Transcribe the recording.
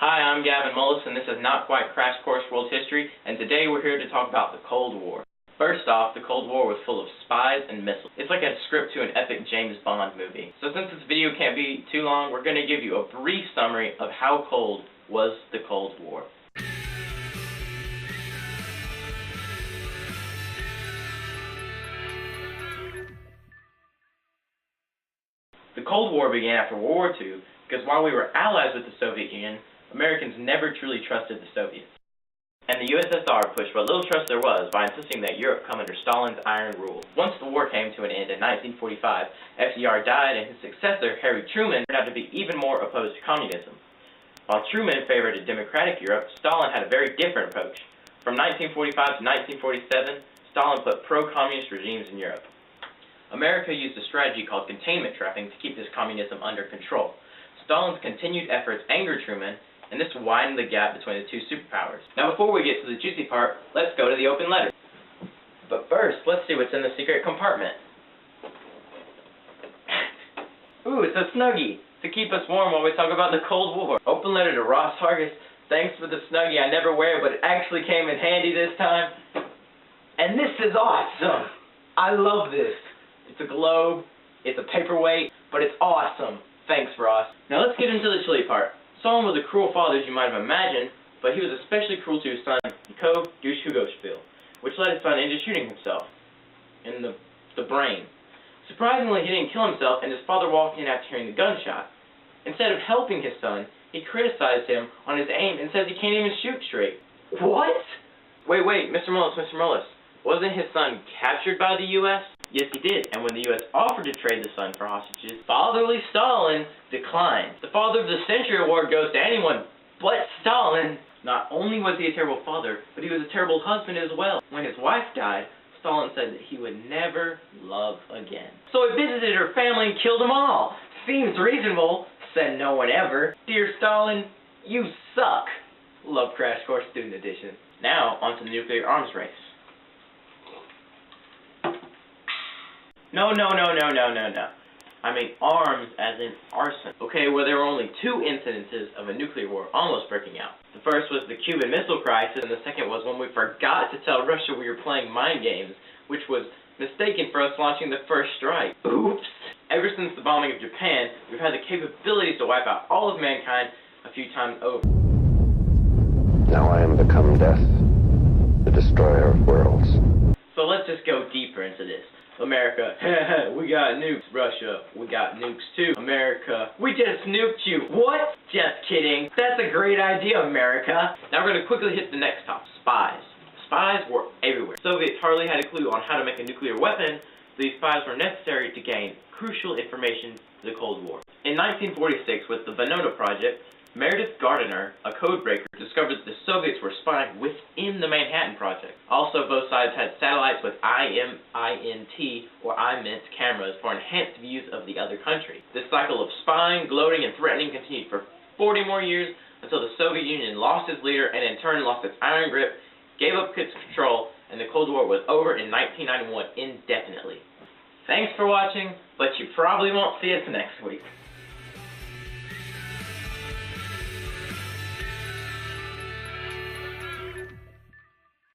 Hi, I'm Gavin Mullis, and this is Not Quite Crash Course World History, and today we're here to talk about the Cold War. First off, the Cold War was full of spies and missiles. It's like a script to an epic James Bond movie. So since this video can't be too long, we're going to give you a brief summary of how cold was the Cold War. The Cold War began after World War II because while we were allies with the Soviet Union, Americans never truly trusted the Soviets. And the USSR pushed what little trust there was by insisting that Europe come under Stalin's iron rule. Once the war came to an end in 1945, FDR died and his successor, Harry Truman, turned out to be even more opposed to communism. While Truman favored a democratic Europe, Stalin had a very different approach. From 1945 to 1947, Stalin put pro-communist regimes in Europe. America used a strategy called containment trapping to keep this communism under control. Stalin's continued efforts angered Truman, and this widened the gap between the two superpowers. Now before we get to the juicy part, let's go to the open letter. But first, let's see what's in the secret compartment. Ooh, it's a Snuggie to keep us warm while we talk about the Cold War. Open letter to Ross Hargis. Thanks for the Snuggie. I never wear it, but it actually came in handy this time. And this is awesome. I love this. It's a globe, it's a paperweight, but it's awesome. Thanks, Ross. Now let's get into the chilly part. Stalin was a cruel father, as you might have imagined, but he was especially cruel to his son, Niko Dushugoshvili, which led his son into shooting himself in the brain. Surprisingly, he didn't kill himself, and his father walked in after hearing the gunshot. Instead of helping his son, he criticized him on his aim and says he can't even shoot straight. What? Wait, Mr. Mullis. Wasn't his son captured by the U.S.? Yes, he did, and when the U.S. offered to trade the son for hostages, fatherly Stalin declined. The Father of the Century Award goes to anyone but Stalin. Not only was he a terrible father, but he was a terrible husband as well. When his wife died, Stalin said that he would never love again. So he visited her family and killed them all. Seems reasonable, said no one ever. Dear Stalin, you suck. Love Crash Course Student Edition. Now, on to the nuclear arms race. No. I mean arms as in arson. Okay, well there were only two incidences of a nuclear war almost breaking out. The first was the Cuban Missile Crisis, and the second was when we forgot to tell Russia we were playing mind games, which was mistaken for us launching the first strike. Oops! Ever since the bombing of Japan, we've had the capabilities to wipe out all of mankind a few times over. Now I am become death, the destroyer of worlds. So let's just go deeper into this. America, we got nukes. Russia, we got nukes too. America, we just nuked you. What? Just kidding. That's a great idea, America. Now we're going to quickly hit the next topic. Spies. Spies were everywhere. Soviets hardly had a clue on how to make a nuclear weapon. These spies were necessary to gain crucial information to the Cold War. In 1946, with the Venona Project, Meredith Gardiner, a codebreaker, discovered that the Soviets were spying within the Manhattan Project. Also, both sides had satellites with IMINT or IMINT cameras for enhanced views of the other country. This cycle of spying, gloating, and threatening continued for 40 more years until the Soviet Union lost its leader and in turn lost its iron grip, gave up its control, and the Cold War was over in 1991 indefinitely. Thanks for watching, but you probably won't see us next week.